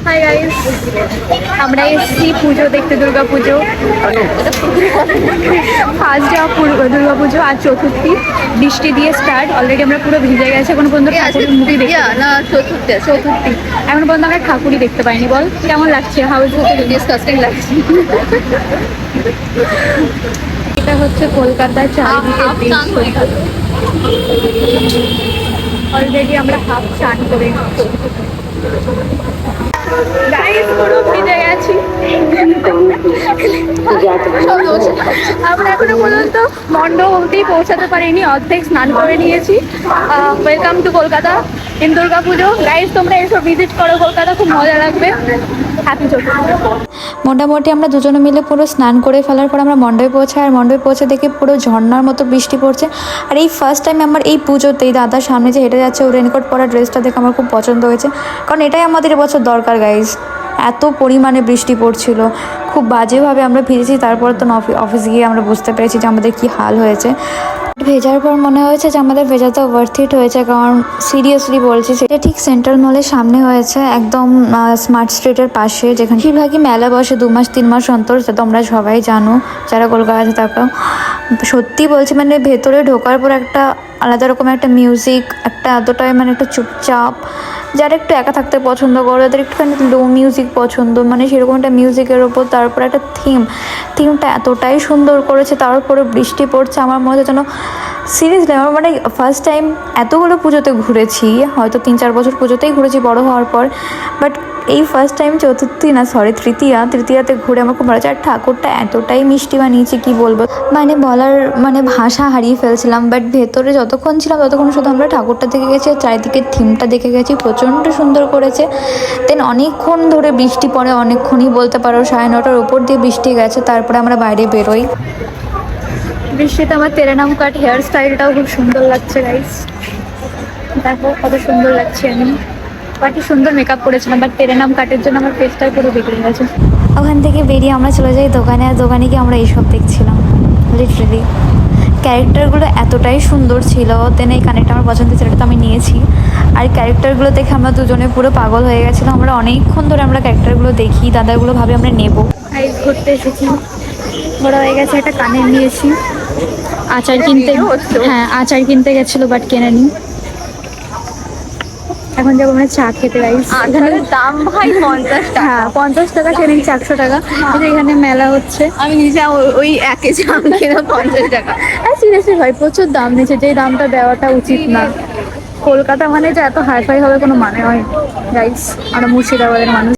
Hi guys, আমরা এসেছি পুজো দেখতে, দুর্গা পুজো। ফার্স্ট ডে অফ দুর্গা পুজো, আর চতুর্থী। বৃষ্টি দিয়ে স্টার্ট। অলরেডি আমরা পুরো ভিজে গেছে, এখন পর্যন্ত ঠাকুরের মুভি দেখি না। চতুর্থী এখন পর্যন্ত আমরা ঠাকুরই দেখতে পাইনি। বল কেমন লাগছে? হাউস ডিসকাস্টিং লাগছে। এটা হচ্ছে কলকাতার চারিদিকে। অলরেডি আমরা হাফ স্নান করে গাইস পুরো ভিজে গেছি। আমরা এখনো পর্যন্ত মণ্ডপ অবধি পৌঁছাতে পারিনি, অর্ধেক স্নান করে নিয়েছি। Welcome to Kolkata in Durga Puja. Guys তোমরা এসব ভিজিট করো, কলকাতা খুব মজা লাগবে। হ্যাপি চতুর্থী। মোটামুটি আমরা দুজনে মিলে পুরো স্নান করে ফেলার পর আমরা মণ্ডপে পৌঁছাই, আর মণ্ডপে পৌঁছে দেখে পুরো ঝর্ণার মতো বৃষ্টি পড়ছে। আর এই ফার্স্ট টাইম আমার এই পুজোতেই দাদার সামনে যে হেঁটে যাচ্ছে, ও রেনকোট পরা ড্রেসটা দেখে আমার খুব পছন্দ হয়েছে, কারণ এটাই আমাদের এবছর দরকার গাইজ। এত পরিমাণে বৃষ্টি পড়ছিল, খুব বাজেভাবে আমরা ভিজেছি। তারপর তো অফিস গিয়ে আমরা বুঝতে পেরেছি যে আমাদের কী হাল হয়েছে। ভেজার পর মনে হয়েছে যে আমাদের ভেজাটা ওয়ার্থ ইট হয়েছে, কারণ সিরিয়াসলি বলছি সেটা ঠিক সেন্ট্রাল মলের সামনে হয়েছে, একদম স্মার্ট স্ট্রিটের পাশে, যেখানে বেশিরভাগই মেলা বসে 2 মাস 3 মাস অন্তর। সেটা তোমরা সবাই জানো যারা কলকাতাতে থাকো। সত্যি বলছি, মানে ভেতরে ঢোকার পর একটা আলাদা রকম একটা মিউজিক, একটা এতটাই মানে একটা চুপচাপ, যারা একটু একা থাকতে পছন্দ করে তাদের একটুখানি লো মিউজিক পছন্দ, মানে সেরকম একটা মিউজিকের ওপর। তারপর একটা থিমটা এতটাই সুন্দর করেছে, তারপরে বৃষ্টি পড়ছে। আমার মনে হচ্ছে যেন সিরিয়াসলি আমার মানে ফার্স্ট টাইম এতগুলো পুজোতে ঘুরেছি, হয়তো 3-4 বছর পুজোতেই ঘুরেছি বড় হওয়ার পর, বাট এই ফার্স্ট টাইম তৃতীয়াতে ঘুরে আমার খুব ভালো লাগছে। আর ঠাকুরটা এতটাই মিষ্টি বানিয়েছে কি বলবো, মানে বলার মানে ভাষা হারিয়ে ফেলছিলাম। বাট ভেতরে যতক্ষণ ছিলাম ততক্ষণ শুধু আমরা ঠাকুরটা দেখে গেছি আর চারিদিকে থিমটা দেখে গেছি, প্রচণ্ড সুন্দর করেছে। দেন অনেকক্ষণ ধরে বৃষ্টি পড়ে, অনেকক্ষণই বলতে পারো 9:30টার উপর দিয়ে বৃষ্টি গেছে। তারপরে আমরা বাইরে বেরোই। বৃষ্টিতে আমার তেরেনাম কাট হেয়ার স্টাইলটাও খুব সুন্দর লাগছে গাইস। দেখো কত সুন্দর লাগছে আমি। বাকি সুন্দর মেকআপ করেছিলাম, বাট তেরেনাম কাটের জন্য আমার ফেসটা পুরো বিগড়ে গেছে। ওখান থেকে বেরিয়ে আমরা চলে যাই দোকানে, আর দোকানে গিয়ে আমরা এইসব দেখছিলাম। লিটারেলি ক্যারেক্টারগুলো এতটাই সুন্দর ছিল। দেন এই কানেরটা আমার পছন্দের ছিল, তো আমি নিয়েছি। আর ক্যারেক্টারগুলো দেখে আমরা দুজনে পুরো পাগল হয়ে গেছিলাম। আমরা অনেকক্ষণ ধরে আমরা ক্যারেক্টারগুলো দেখি, দাদাগুলো ভাবে আমরা নেবো। এই ঘুরতে এসেছি, ঘোরা হয়ে গেছে। একটা কানের নিয়েছি। আচার কিনতে, হ্যাঁ আচার কিনতে গেছিলো, বাট কেনেনি। এখন যাবো আমরা চা খেতে। গাইস এখানে দাম ভাই 50 টাকা। হ্যাঁ 50 টাকা, ট্রেনিং 400 টাকা। এখানে মেলা হচ্ছে, আমি নিজে ওই 1 কেজি আম কিনা 50 টাকা। হ্যাঁ সিরিয়াসলি ভাই প্রচুর দাম নিচ্ছে, যেই দামটা দেওয়াটা উচিত না। কলকাতা মানে যে এত হাইফাই হবে কোনো মানে হয় গাইস, আমরা মুর্শিদাবাদের মানুষ।